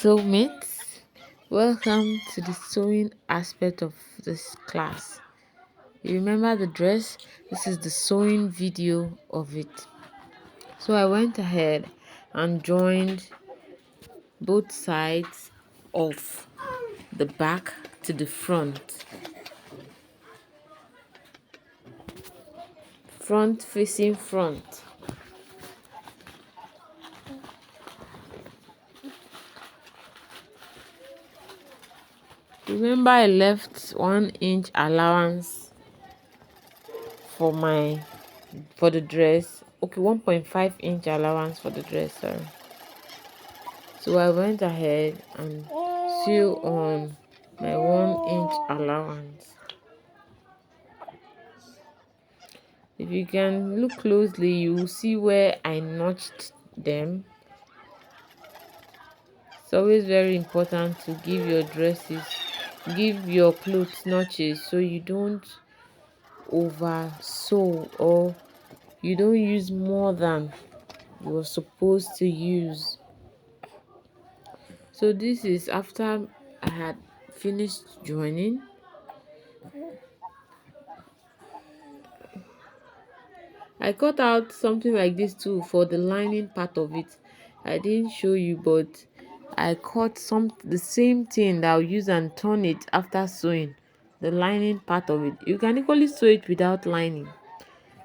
Soulmates, welcome to the sewing aspect of this class. You remember the dress? This is the sewing video of it. So I went ahead and joined both sides of the back to the front facing front. Remember, I left 1 inch allowance for the dress. Okay, 1.5 inch allowance for the dress, sorry. So I went ahead and sew on my 1 inch allowance. If you can look closely, you will see where I notched them. It's always very important to give your clothes notches so you don't over sew or you don't use more than you're supposed to use. So this is after I had finished joining. I cut out something like this too for the lining part of it. I didn't show you, but I cut the same thing that I'll use and turn it after sewing. The lining part of it. You can equally sew it without lining,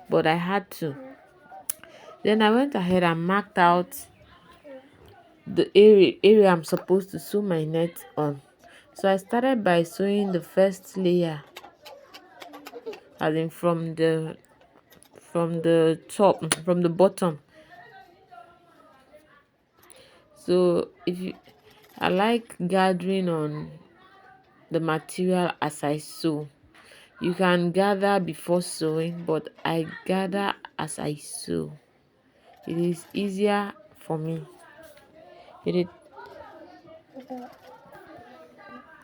but I had to. Then I went ahead and marked out the area I'm supposed to sew my net on. So I started by sewing the first layer, as in from the top, from the bottom. So I like gathering on the material as I sew. You can gather before sewing, but I gather as I sew. It is easier for me.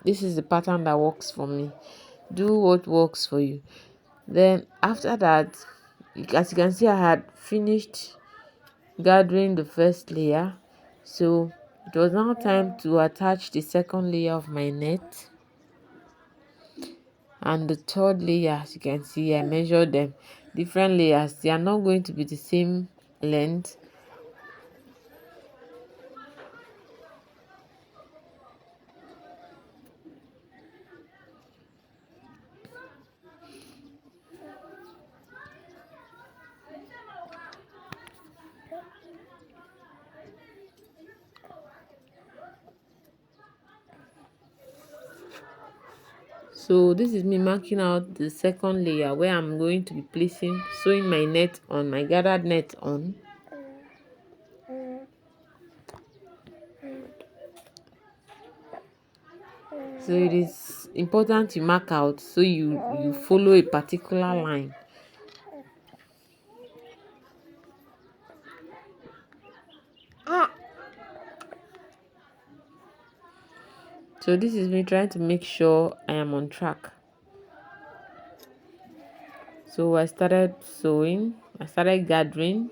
This is the pattern that works for me. Do what works for you. Then after that, as you can see, I had finished gathering the first layer. So it was now time to attach the second layer of my net. And the third layer, as you can see, I measured them. Different layers. They are not going to be the same length. So this is me marking out the second layer where I'm going to be sewing my net on, my gathered net on. So it is important to mark out so you follow a particular line. So this is me trying to make sure I am on track. So I started sewing, I started gathering.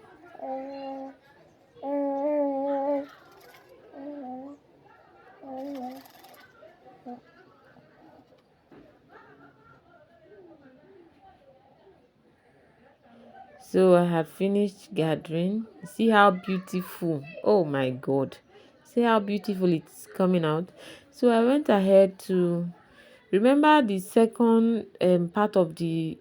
So I had finished gathering. See how beautiful. Oh my God. See how beautiful it's coming out. So I went ahead to remember the second part of the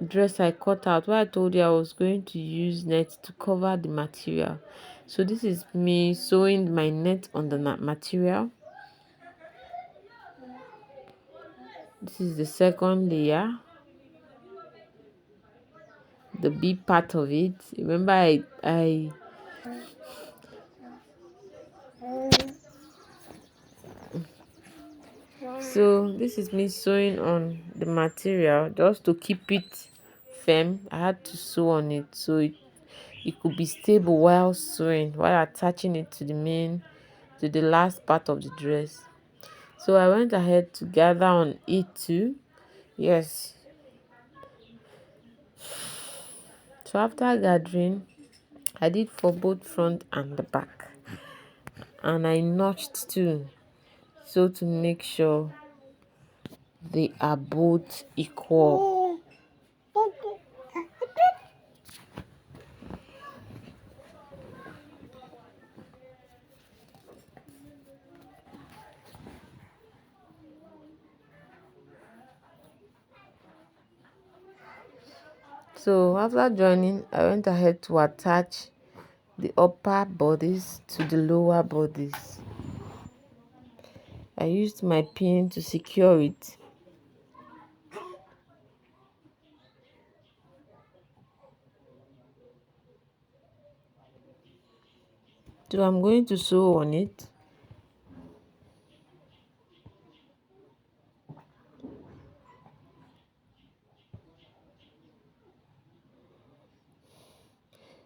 dress I cut out where I told you I was going to use net to cover the material. So this is me sewing my net on the material. This is the second layer, the big part of it. Remember I so this is me sewing on the material just to keep it firm. I had to sew on it so it could be stable while sewing, while attaching it to the last part of the dress. So I went ahead to gather on it too. Yes. So after gathering, I did for both front and the back. and I notched too, so to make sure they are both equal. So after joining, I went ahead to attach the upper bodies to the lower bodies. I used my pin to secure it. So I'm going to sew on it.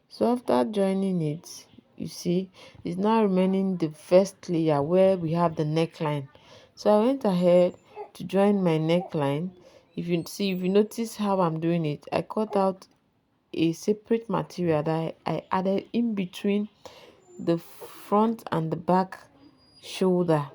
So after joining it, you see, it's now remaining the first layer where we have the neckline. So I went ahead to join my neckline. If you notice how I'm doing it, I cut out a separate material that I added in between the front and the back shoulder.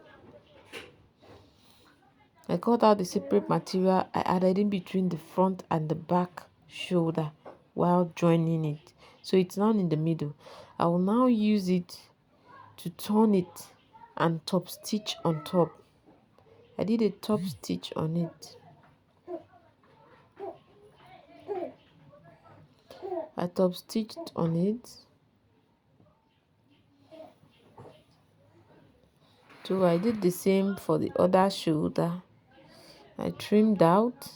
I cut out the separate material I added in between the front and the back shoulder while joining it. So it's not in the middle. I will now use it to turn it and top stitch on top. I did a top stitch on it. I top stitched on it. So I did the same for the other shoulder. I trimmed out.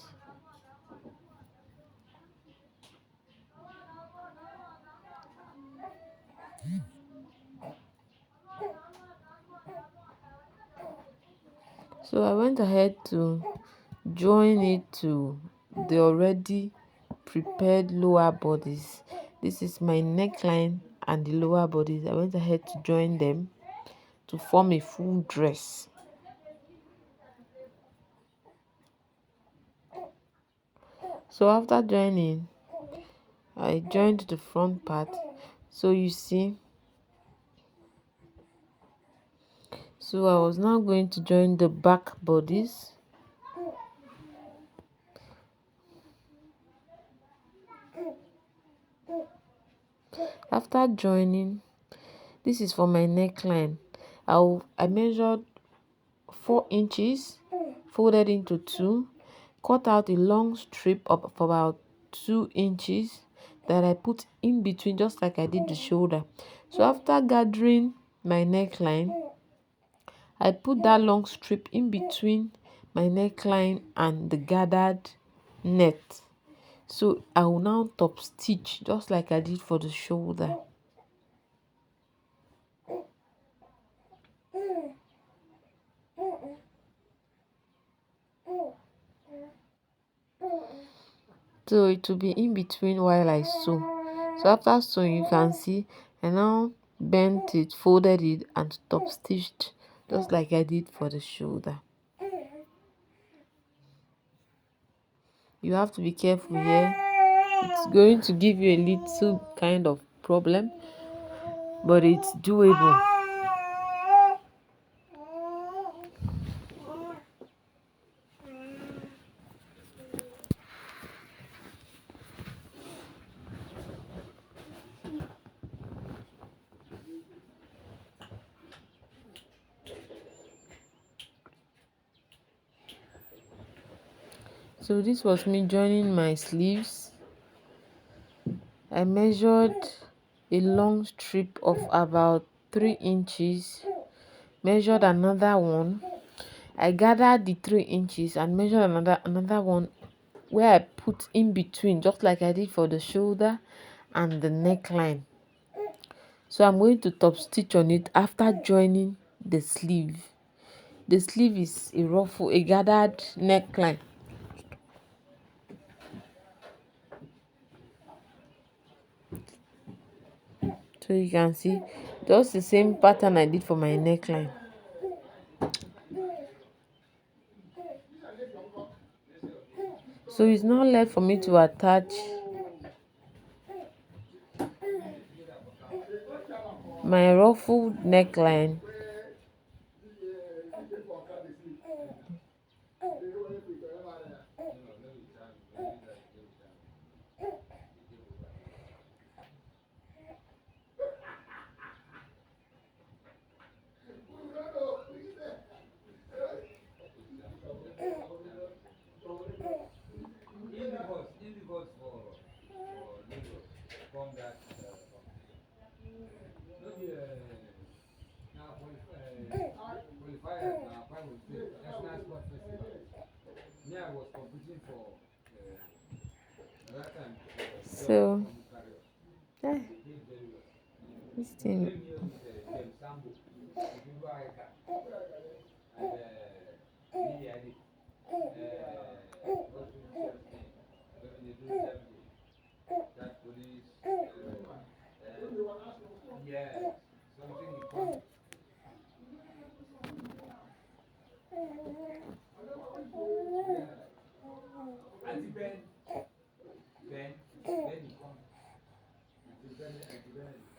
So I went ahead to join it to the already prepared lower bodies. This is my neckline and the lower bodies. I went ahead to join them to form a full dress. So after joining, I joined the front part. So you see, so I was now going to join the back bodies. After joining, this is for my neckline. I measured 4 inches, folded into 2, cut out a long strip of about 2 inches that I put in between, just like I did the shoulder. So after gathering my neckline, I put that long strip in between my neckline and the gathered net. So I will now top stitch just like I did for the shoulder. So it will be in between while I sew. So after sewing, you can see I now bent it, folded it, and top stitched just like I did for the shoulder. You have to be careful here. It's going to give you a little kind of problem, but it's doable. So this was me joining my sleeves. I measured a long strip of about 3 inches, measured another one. I gathered the 3 inches and measured another one where I put in between, just like I did for the shoulder and the neckline. So I'm going to top stitch on it after joining the sleeve. The sleeve is a ruffle, a gathered neckline. So you can see just the same pattern I did for my neckline. So it's now left for me to attach my ruffled neckline So eh, this thing.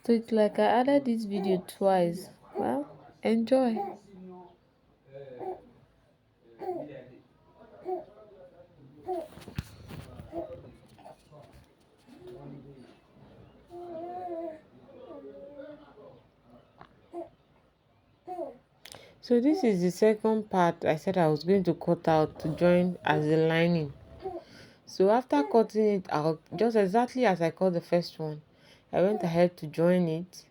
So it's like I added this video twice. Well, enjoy. So this is the second part I said I was going to cut out to join as the lining. So after cutting it out, just exactly as I cut the first one, I went ahead to join it.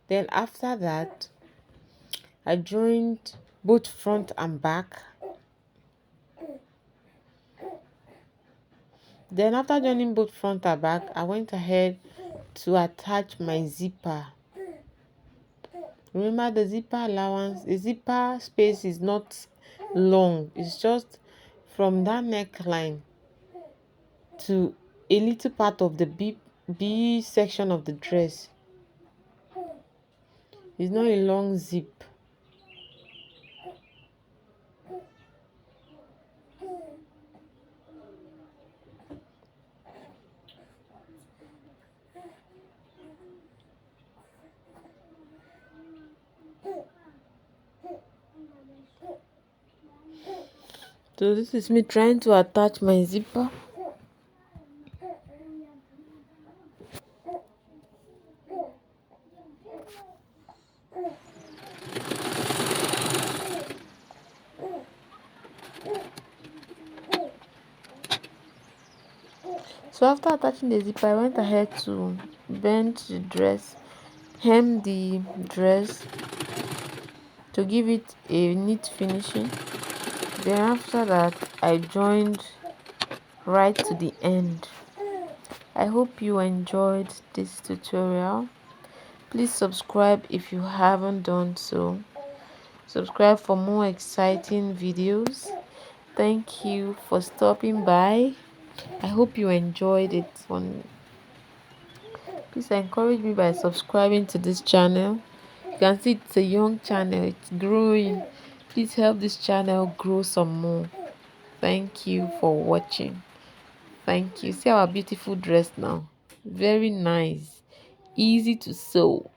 Then after that, I joined both front and back. Then after joining both front and back, I went ahead to attach my zipper. Remember, the zipper allowance, the zipper space is not long. It's just from that neckline to a little part of the B section of the dress. It's not a long zip. So this is me trying to attach my zipper. So after attaching the zipper, I went ahead to bend the dress, hem the dress to give it a neat finishing. Then after that, I joined right to the end. I hope you enjoyed this tutorial. Please subscribe if you haven't done so. Subscribe for more exciting videos. Thank you for stopping by. I hope you enjoyed it. Please encourage me by subscribing to this channel. You can see it's a young channel, it's growing. Please help this channel grow some more. Thank you for watching. Thank you. See our beautiful dress now. Very nice, easy to sew.